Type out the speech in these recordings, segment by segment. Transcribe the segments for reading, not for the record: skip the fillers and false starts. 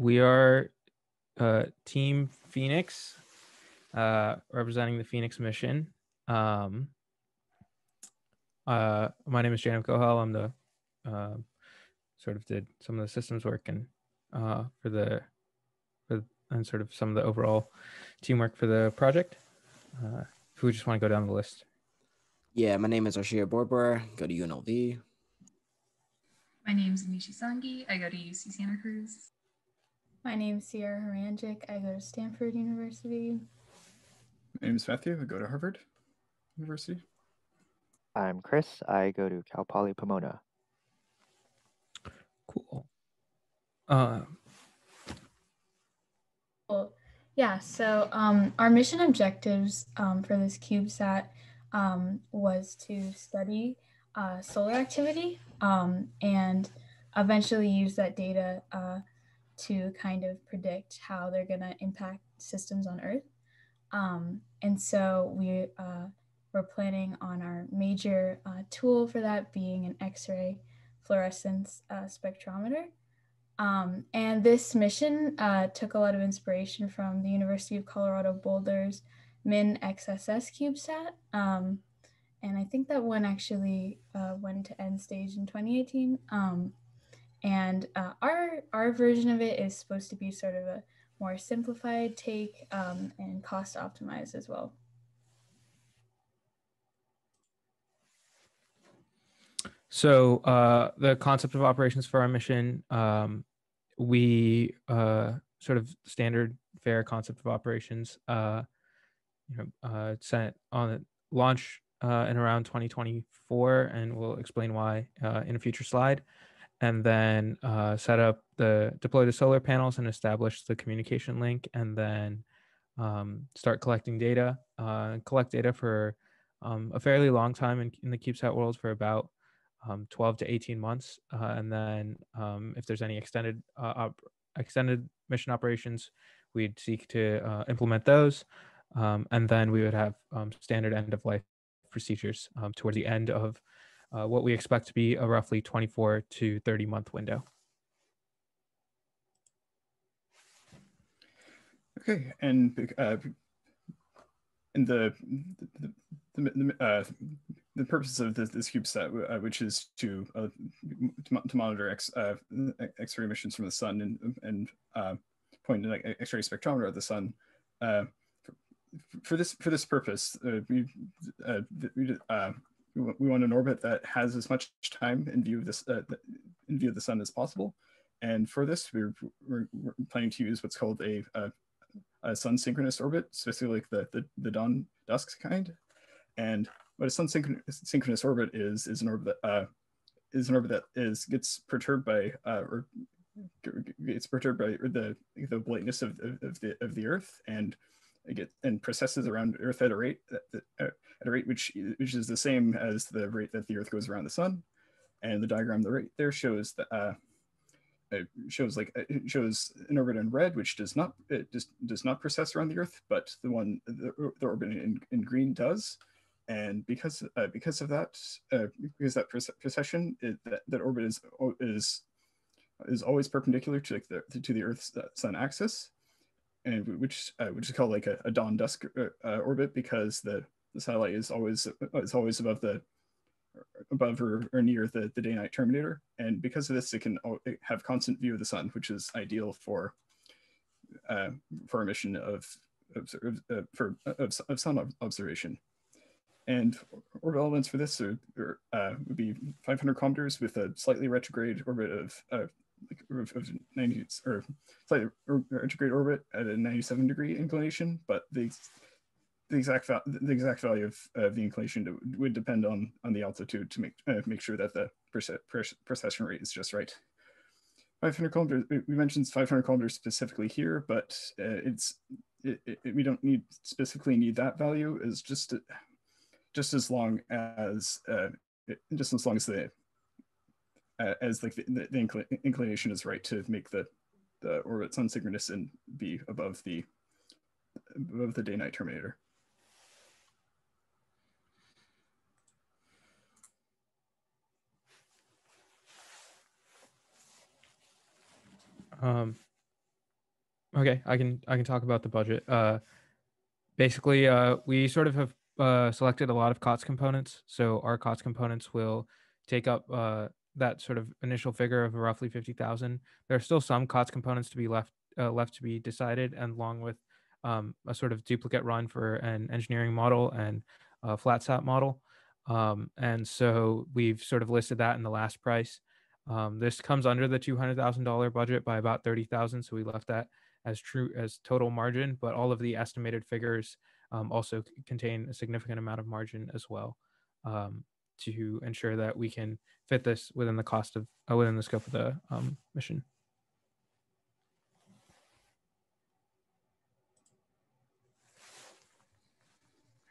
We are Team Phoenix, representing the Phoenix mission. My name is Janet Kohal. I'm the sort of did some of the systems work and and sort of some of the overall teamwork for the project. If we just want to go down the list. Yeah, my name is Arshia Borbor. Go to UNLV. My name is Anishi Sangi. I go to UC Santa Cruz. My name is Sierra Haranjic. I go to Stanford University. My name is Matthew. I go to Harvard University. I'm Chris. I go to Cal Poly Pomona. Cool. Cool. Yeah, so our mission objectives for this CubeSat was to study solar activity and eventually use that data to kind of predict how they're going to impact systems on Earth. And so we're planning on our major tool for that being an X-ray fluorescence spectrometer. And this mission took a lot of inspiration from the University of Colorado Boulder's MIN-XSS CubeSat. And I think that one actually went to end stage in 2018. And our version of it is supposed to be sort of a more simplified take and cost optimized as well. So the concept of operations for our mission, we sort of standard fare concept of operations, set on launch in around 2024, and we'll explain why in a future slide. And then deploy the solar panels and establish the communication link, and then start collecting data. Collect data for a fairly long time in the CubeSat world, for about 12 to 18 months. And then if there's any extended mission operations, we'd seek to implement those. And then we would have standard end of life procedures towards the end of what we expect to be a roughly 24 to 30 month window. Okay, and the purpose of this CubeSat, which is to monitor X-ray emissions from the sun and point an X-ray spectrometer at the sun. For this purpose, we want an orbit that has as much time in view of the sun as possible. And for this, we're planning to use what's called a sun synchronous orbit, specifically like the dawn dusk kind. And what a sun synchronous orbit is an orbit that gets perturbed by the brightness of the Earth, and processes around Earth at a rate which is the same as the rate that the Earth goes around the sun. And the diagram, the rate there shows that it shows an orbit in red, which does not process around the Earth, but the orbit in green does. And because of that, because that precession, that orbit is always perpendicular to the Earth's sun axis, and which is called like a dawn dusk orbit, because the satellite is always above or near the day-night terminator. And because of this, it can have constant view of the sun, which is ideal for a mission of sun observation. And orbital elements for this would be 500 kilometers with a slightly retrograde orbit of 90, or slightly retrograde orbit at a 97-degree inclination. But the exact value of the inclination would depend on the altitude to make sure that the precession rate is just right. 500 kilometers. We mentioned 500 kilometers specifically here, but we don't specifically need that value. Is just as long as the inclination is right to make the orbit sun synchronous and be above the day-night terminator. Okay, I can talk about the budget. Basically, we sort of have selected a lot of COTS components. So our COTS components will take up that sort of initial figure of roughly 50,000. There are still some COTS components to be left to be decided, and along with a sort of duplicate run for an engineering model and a flat sat model. And so we've sort of listed that in the last price. This comes under the $200,000 budget by about 30,000. So we left that as true as total margin, but all of the estimated figures also contain a significant amount of margin as well, to ensure that we can fit this within the cost of within the scope of the mission.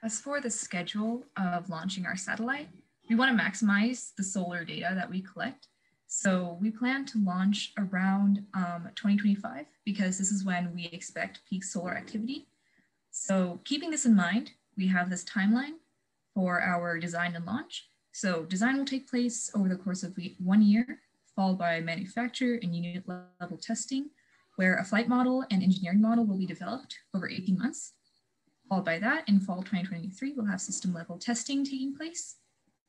As for the schedule of launching our satellite, we want to maximize the solar data that we collect. So we plan to launch around 2025 because this is when we expect peak solar activity. So keeping this in mind, we have this timeline for our design and launch. So design will take place over the course of 1 year, followed by manufacture and unit level testing, where a flight model and engineering model will be developed over 18 months. Followed by that, in fall 2023, we'll have system level testing taking place.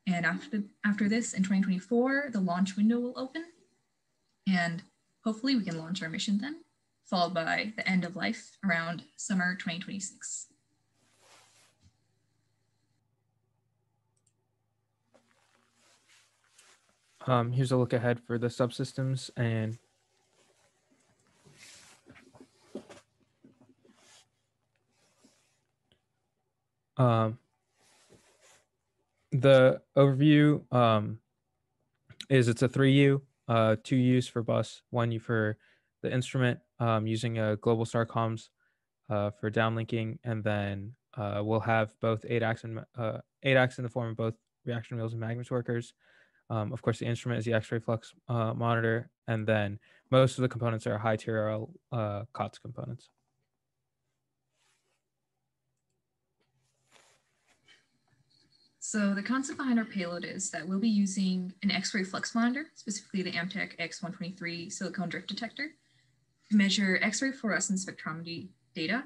And after this, in 2024, the launch window will open. And hopefully we can launch our mission then, followed by the end of life around summer 2026. Here's a look ahead for the subsystems and the overview is it's a 3U, 2 U's for bus, 1 U for the instrument, using a global star comms for downlinking, and then we'll have both ADACs and ADACs in the form of both reaction wheels and magnets workers. Of course, the instrument is the X-ray flux monitor, and then most of the components are high TRL COTS components. So the concept behind our payload is that we'll be using an X-ray flux monitor, specifically the Amtech X123 silicone drift detector, to measure X-ray fluorescence spectrometry data.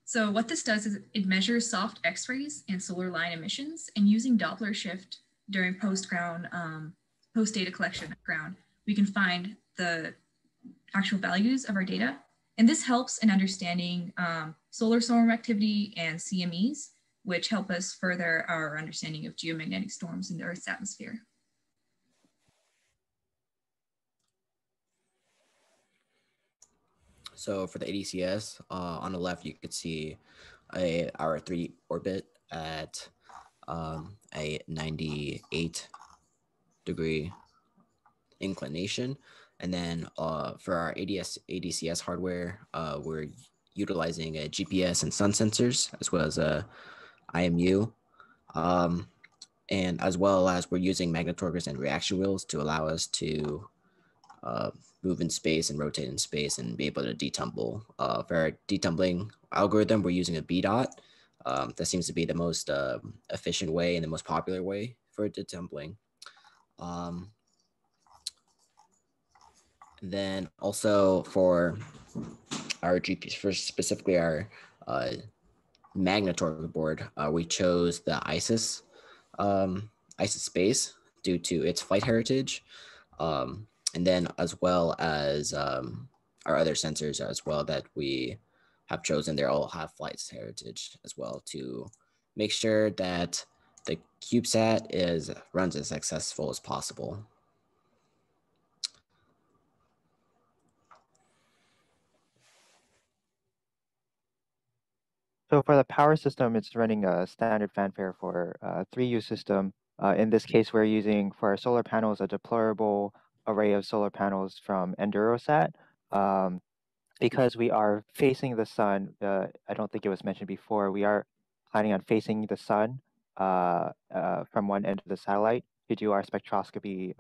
So what this does is it measures soft X-rays and solar line emissions, and using Doppler shift during post-data collection at ground, we can find the actual values of our data. And this helps in understanding solar storm activity and CMEs, which help us further our understanding of geomagnetic storms in the Earth's atmosphere. So for the ADCS, on the left, you could see our 3D orbit at a 98-degree inclination. And then for our ADCS hardware, we're utilizing a GPS and sun sensors, as well as a IMU. And as well as we're using magnetorquers and reaction wheels to allow us to move in space and rotate in space and be able to detumble. For our detumbling algorithm, we're using a BDOT. That seems to be the most efficient way and the most popular way for detumbling. Then also for our GPS, for specifically our magnetorque board, we chose the ISIS space due to its flight heritage. And then as well as our other sensors as well that we have chosen, they all have flight heritage as well to make sure that the CubeSat runs as successful as possible. So for the power system, it's running a standard fanfare for a 3U system. In this case, we're using for our solar panels a deployable array of solar panels from EnduroSat. Because we are facing the sun, I don't think it was mentioned before, we are planning on facing the sun from one end of the satellite to do our spectroscopy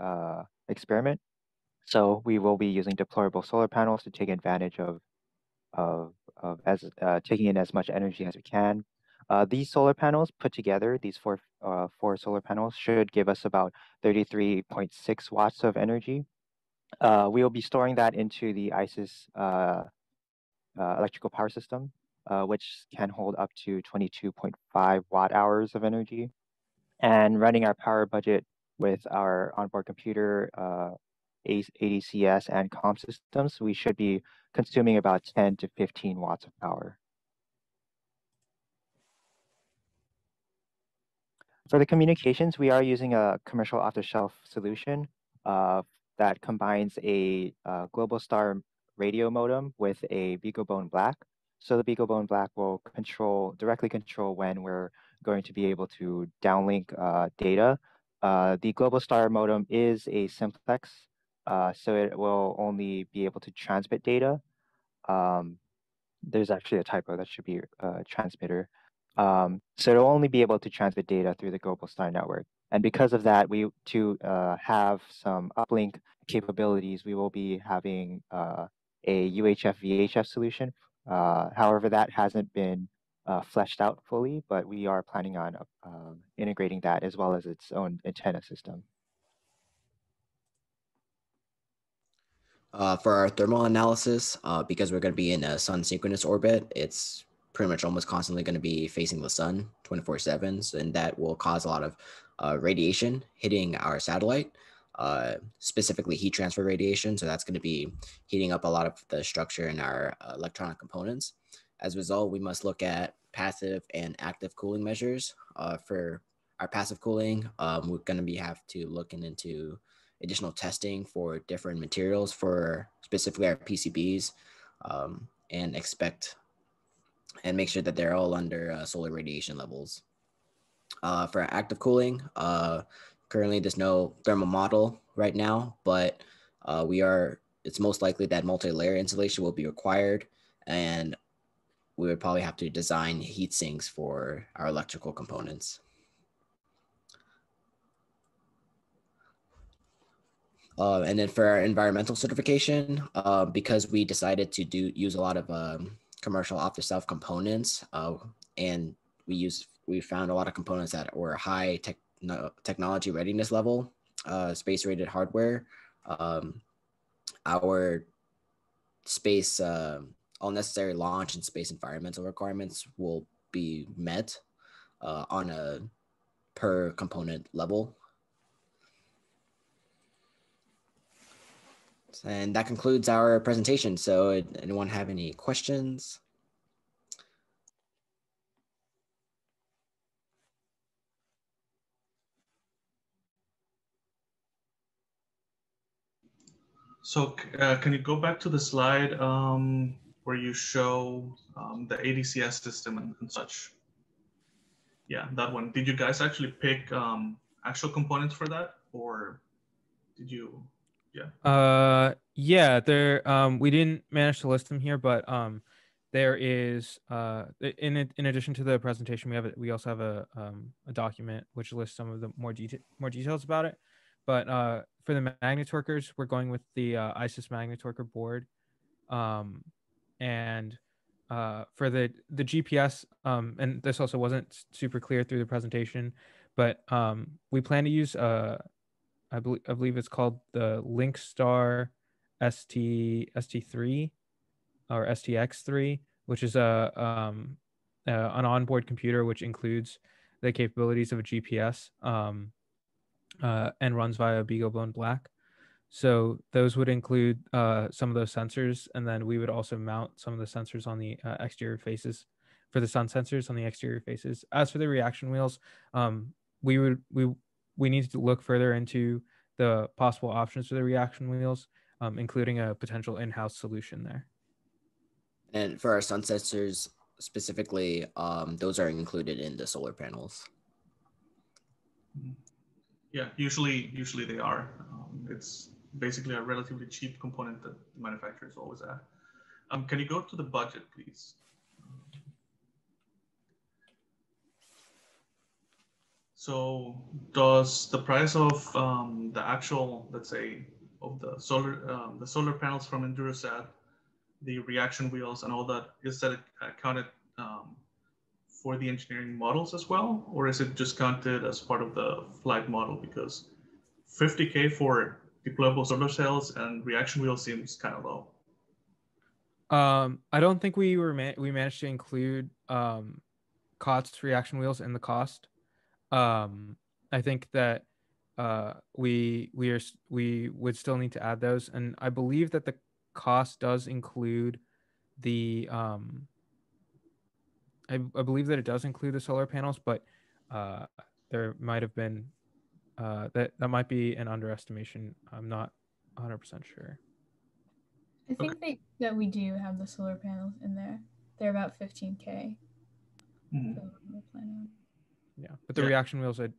experiment. So we will be using deployable solar panels to take advantage of taking in as much energy as we can. These solar panels put together, these four solar panels should give us about 33.6 watts of energy. We will be storing that into the ISIS electrical power system, which can hold up to 22.5 watt hours of energy. And running our power budget with our onboard computer, ADCS, and comm systems, we should be consuming about 10 to 15 watts of power. For the communications, we are using a commercial off-the-shelf solution that combines a Globalstar radio modem with a BeagleBone Black. So the BeagleBone Black will directly control when we're going to be able to downlink data. The Globalstar modem is a simplex, so it will only be able to transmit data. There's actually a typo, that should be transmitter. So it'll only be able to transmit data through the Globalstar network. And because of that, to have some uplink capabilities, we will be having a UHF VHF solution. However, that hasn't been fleshed out fully, but we are planning on integrating that as well as its own antenna system. For our thermal analysis, because we're going to be in a sun synchronous orbit, it's pretty much almost constantly going to be facing the sun 24/7, and that will cause a lot of radiation hitting our satellite, specifically heat transfer radiation. So that's going to be heating up a lot of the structure in our electronic components. As a result, we must look at passive and active cooling measures. For our passive cooling, we're going to have to look into additional testing for different materials for specifically our PCBs, and make sure that they're all under solar radiation levels. For active cooling, currently there's no thermal model right now, but it's most likely that multi-layer insulation will be required, and we would probably have to design heat sinks for our electrical components. And then for our environmental certification, because we decided to use a lot of commercial off-the-shelf components, and we found a lot of components that were high technology readiness level, space rated hardware. Our space, all necessary launch and space environmental requirements will be met on a per component level. And that concludes our presentation. So anyone have any questions? So can you go back to the slide where you show the ADCS system and such? Yeah, that one. Did you guys actually pick actual components for that, or did you? Yeah. Yeah, there we didn't manage to list them here, but there is in addition to the presentation, we also have a document which lists some of the more details about it. But for the magnet torquers, we're going with the ISIS magnet torquer board, and for the GPS, and this also wasn't super clear through the presentation, but we plan to use I believe it's called the Linkstar ST3 or STX3, which is an onboard computer which includes the capabilities of a GPS, and runs via BeagleBone Black. So those would include some of those sensors, and then we would also mount some of the sensors on the exterior faces for the sun sensors on the exterior faces. As for the reaction wheels, we need to look further into the possible options for the reaction wheels, including a potential in-house solution there. And for our sun sensors specifically, those are included in the solar panels. Yeah, usually they are. It's basically a relatively cheap component that the manufacturers always add. Can you go to the budget, please? So does the price of the actual, let's say, of the solar panels from Endurosat, the reaction wheels and all that, is that accounted for the engineering models as well? Or is it just counted as part of the flight model? Because $50K for deployable solar cells and reaction wheels seems kind of low. I don't think we managed to include COTS reaction wheels in the cost. I think that we would still need to add those, and I believe that the cost does include the I believe that it does include the solar panels, but there might have been that might be an underestimation. I'm not 100% sure. I think that we do have the solar panels in there. They're about 15K. Mhm. So we're planning. Yeah, but the reaction wheels, at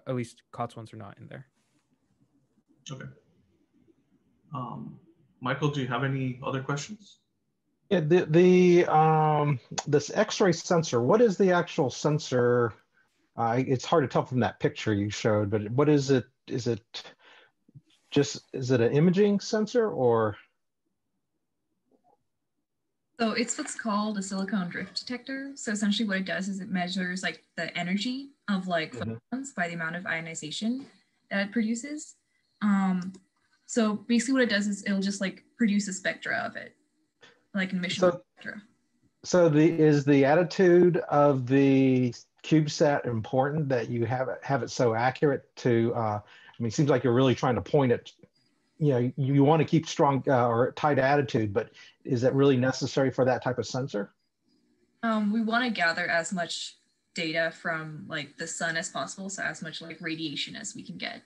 least COTS ones, are not in there. Okay. Michael, do you have any other questions? Yeah, this X-ray sensor. What is the actual sensor? It's hard to tell from that picture you showed, but what is it? Is it an imaging sensor or? So it's what's called a silicon drift detector. So essentially what it does is it measures like the energy of like photons by the amount of ionization that it produces. So basically what it does is it'll just like produce a spectra of it, like an emission spectra. So is the attitude of the CubeSat important that you have it so accurate to? I mean, it seems like you're really trying to point it. You know, you want to keep strong or tight attitude, but is that really necessary for that type of sensor? We want to gather as much data from like the sun as possible, so as much like radiation as we can get.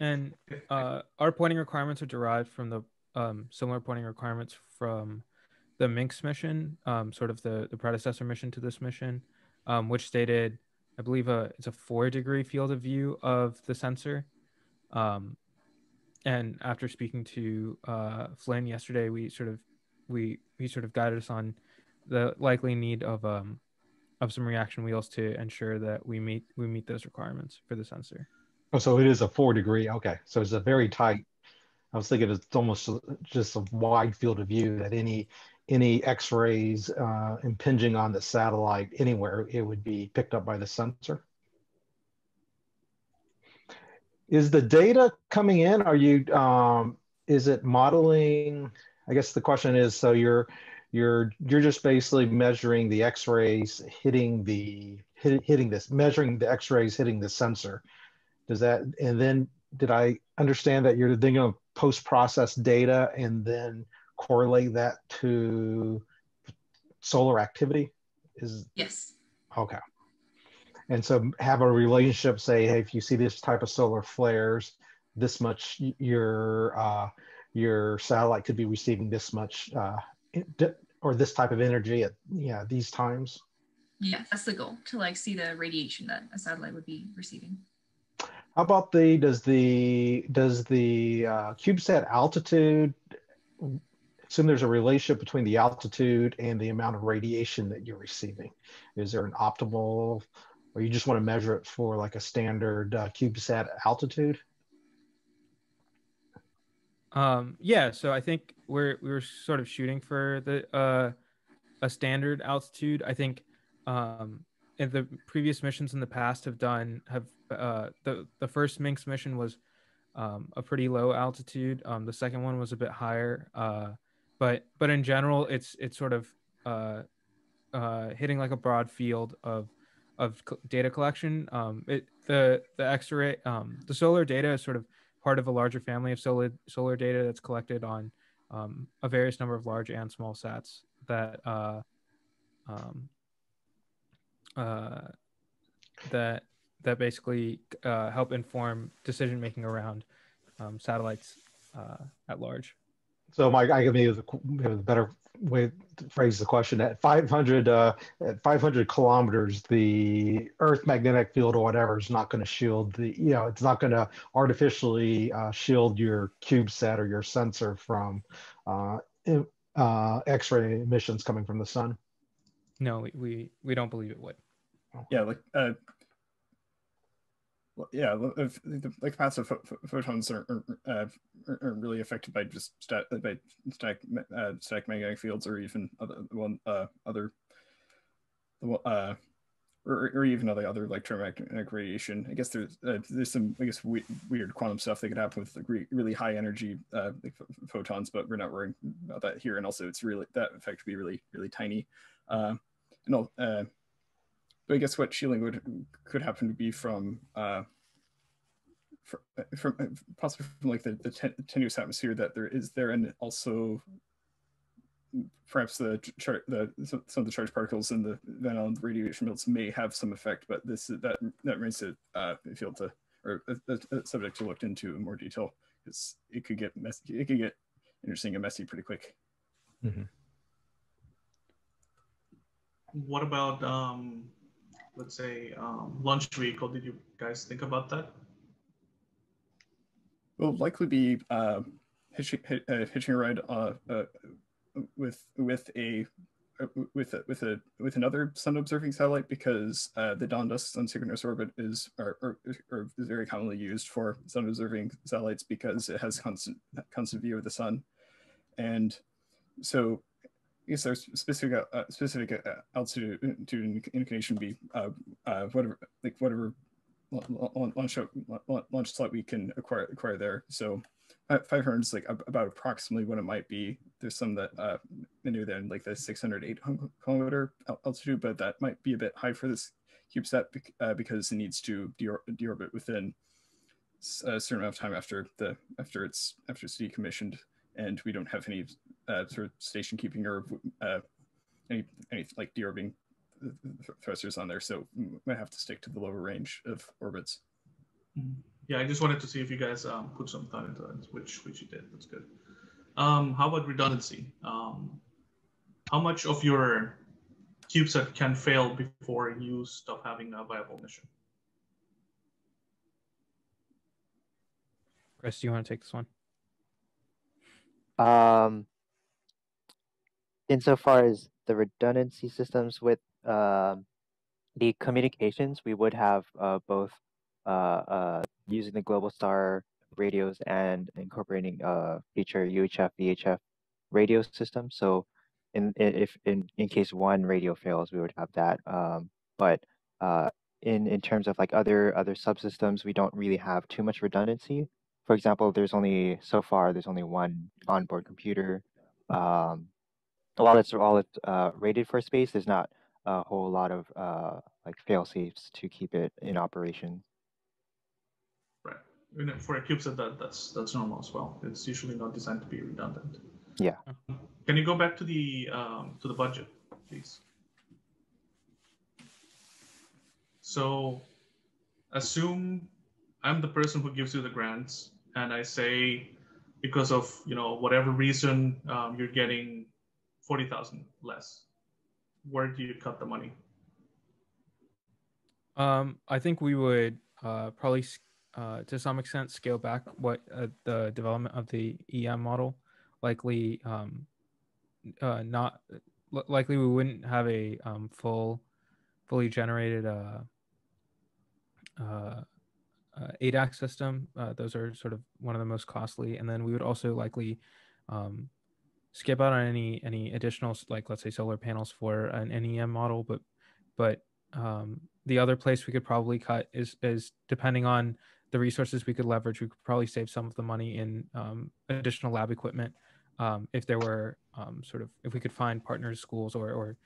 And our pointing requirements are derived from the similar pointing requirements from the MINX mission, sort of the predecessor mission to this mission, which stated, I believe, it's a 4-degree field of view of the sensor. And after speaking to Flynn yesterday, we sort of guided us on the likely need of some reaction wheels to ensure that we meet those requirements for the sensor. Oh, so it is a 4-degree. Okay, so it's a very tight. I was thinking it's almost just a wide field of view that any X-rays impinging on the satellite anywhere, it would be picked up by the sensor. Is the data coming in? Are you is it modeling? I guess the question is, so you're just basically measuring the X-rays hitting measuring the X-rays hitting the sensor. Does that, and then did I understand that you're then going to post-process data and then correlate that to solar activity? Yes. Okay. And so have a relationship, say, hey, if you see this type of solar flares, this much your satellite could be receiving this much or this type of energy at these times. Yeah, that's the goal, to like see the radiation that a satellite would be receiving. How about does the CubeSat altitude, assume there's a relationship between the altitude and the amount of radiation that you're receiving? Is there an optimal, or you just want to measure it for like a standard CubeSat altitude? Yeah, so I think we were sort of shooting for the a standard altitude. I think in the previous missions in the past the first MINX mission was a pretty low altitude. The second one was a bit higher. But in general, it's sort of hitting like a broad field of data collection. The X-ray the solar data is sort of part of a larger family of solar data that's collected on a various number of large and small sats that that basically help inform decision making around satellites at large. So, Mike, I maybe a better way to phrase the question. At 500 kilometers, the Earth magnetic field or whatever is not going to shield it's not going to artificially shield your CubeSat or your sensor from X-ray emissions coming from the sun. No, we don't believe it would. Yeah, like passive photons are really affected by just static magnetic fields, or even other or even other electromagnetic radiation. I guess there's some weird quantum stuff that could happen with really high energy photons, but we're not worrying about that here. And also, it's really that effect would be really tiny. But I guess what shielding could happen to be from possibly from like the tenuous atmosphere that there is there, and also perhaps some of the charged particles in the Van Allen radiation belts may have some effect, but that remains a field to or a subject to look into in more detail, because it could get messy. It could get interesting and messy pretty quick. Mm-hmm. What about let's say launch vehicle? Did you guys think about that? Will likely be hitching a ride with another sun observing satellite, because the dawn dust on Synchronous Orbit is very commonly used for sun observing satellites because it has constant view of the sun, and so I guess there's specific altitude inclination be whatever launch slot we can acquire there. So 500 is like about approximately what it might be. There's some that near then like the 608 kilometer altitude, but that might be a bit high for this CubeSat because it needs to deorbit within a certain amount of time after it's decommissioned, and we don't have any sort of station keeping or any like deorbiting thrusters on there, so we might have to stick to the lower range of orbits. Yeah, I just wanted to see if you guys put some thought into that, which you did. That's good. How about redundancy? How much of your CubeSat can fail before you stop having a viable mission? Chris, do you want to take this one? Insofar as the redundancy systems with the communications, we would have both using the Global Star radios and incorporating future UHF, VHF radio systems. So in case one radio fails, we would have that. But in terms of like other subsystems, we don't really have too much redundancy. For example, there's only one onboard computer. While it's rated for space, there's not a whole lot of like fail safes to keep it in operation. Right. For a CubeSat, that's normal as well. It's usually not designed to be redundant. Yeah. Can you go back to the budget, please? So, assume I'm the person who gives you the grants, and I say, because of whatever reason, you're getting 40,000 less. Where do you cut the money? I think we would probably to some extent scale back what the development of the EM model. Likely likely we wouldn't have a fully generated ADAC system. Those are sort of one of the most costly, and then we would also likely skip out on any additional, like, let's say, solar panels for an NEM model, but the other place we could probably cut is depending on the resources we could leverage. We could probably save some of the money in additional lab equipment if there were if we could find partners, schools, or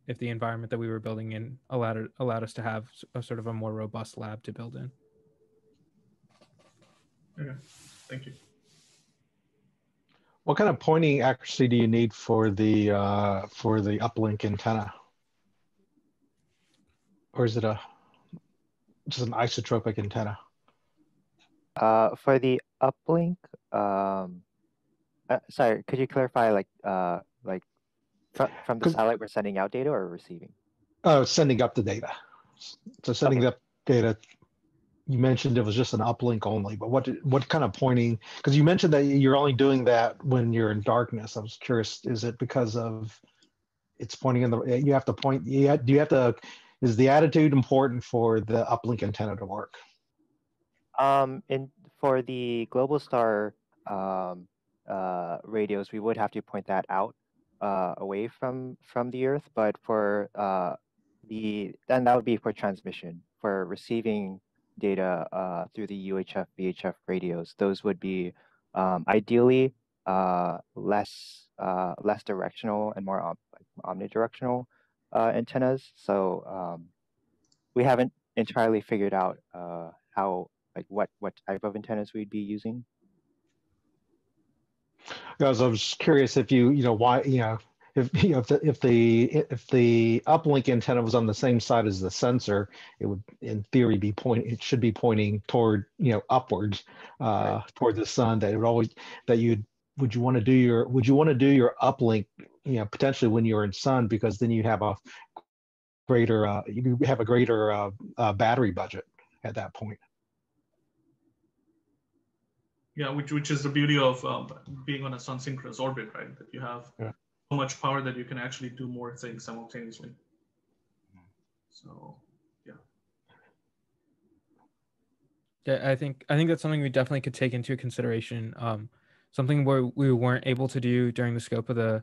if the environment that we were building in allowed us to have a sort of a more robust lab to build in. Okay, thank you. What kind of pointing accuracy do you need for the uplink antenna? Or is it just an isotropic antenna? For the uplink, sorry, could you clarify, like from the satellite we're sending out data or receiving? Oh, sending up the data. So sending up data. You mentioned it was just an uplink only, but what kind of pointing? Because you mentioned that you're only doing that when you're in darkness. I was curious, is it because of it's pointing in the? You have to point. Do you have to? Is the attitude important for the uplink antenna to work? For the Global Star radios, we would have to point that out away from the Earth. But for then that would be for transmission. For receiving data through the UHF, VHF radios, those would be ideally less directional and more omnidirectional antennas. So we haven't entirely figured out how what type of antennas we'd be using. Because I was curious if why if if the uplink antenna was on the same side as the sensor, it would in theory be it should be pointing toward upwards toward the sun. That it would always would you want to do your uplink potentially when you're in sun, because then you have a greater battery budget at that point. Yeah, which is the beauty of being on a sun synchronous orbit, right? That you have so much power that you can actually do more things simultaneously. So, yeah. Yeah, I think that's something we definitely could take into consideration. Something where we weren't able to do during the scope of the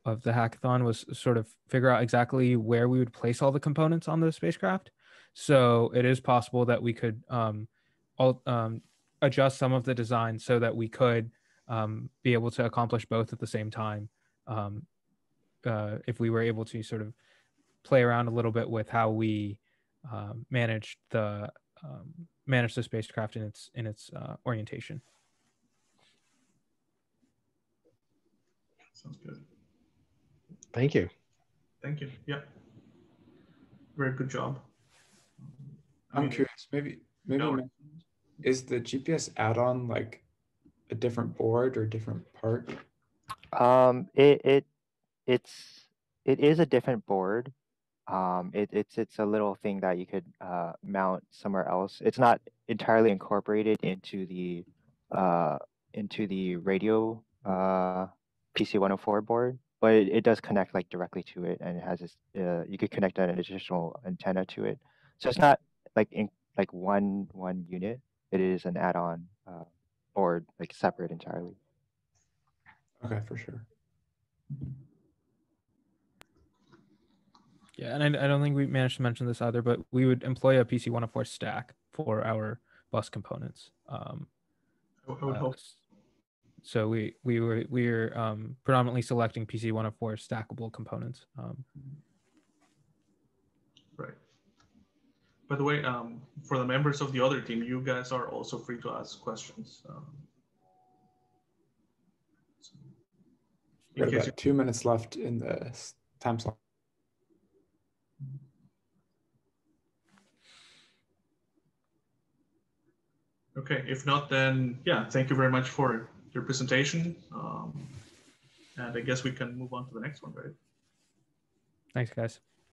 hackathon was sort of figure out exactly where we would place all the components on the spacecraft. So it is possible that we could adjust some of the design so that we could be able to accomplish both at the same time. If we were able to sort of play around a little bit with how we manage the spacecraft in its orientation. Sounds good. Thank you. Thank you. Yeah. Very good job. I'm curious. Maybe is the GPS add-on like a different board or different part? It is a different board. It's a little thing that you could mount somewhere else. It's not entirely incorporated into the radio PC104 board, but it does connect like directly to it, and it has this. You could connect an additional antenna to it, so it's not like one unit. It is an add-on board, like separate entirely. Okay, for sure. Yeah, and I don't think we managed to mention this either, but we would employ a PC104 stack for our bus components. I would hope. So we're predominantly selecting PC104 stackable components. Right. By the way, for the members of the other team, you guys are also free to ask questions. We have about 2 minutes left in the time slot. Okay, if not, then yeah, thank you very much for your presentation. And I guess we can move on to the next one, right? Thanks, guys.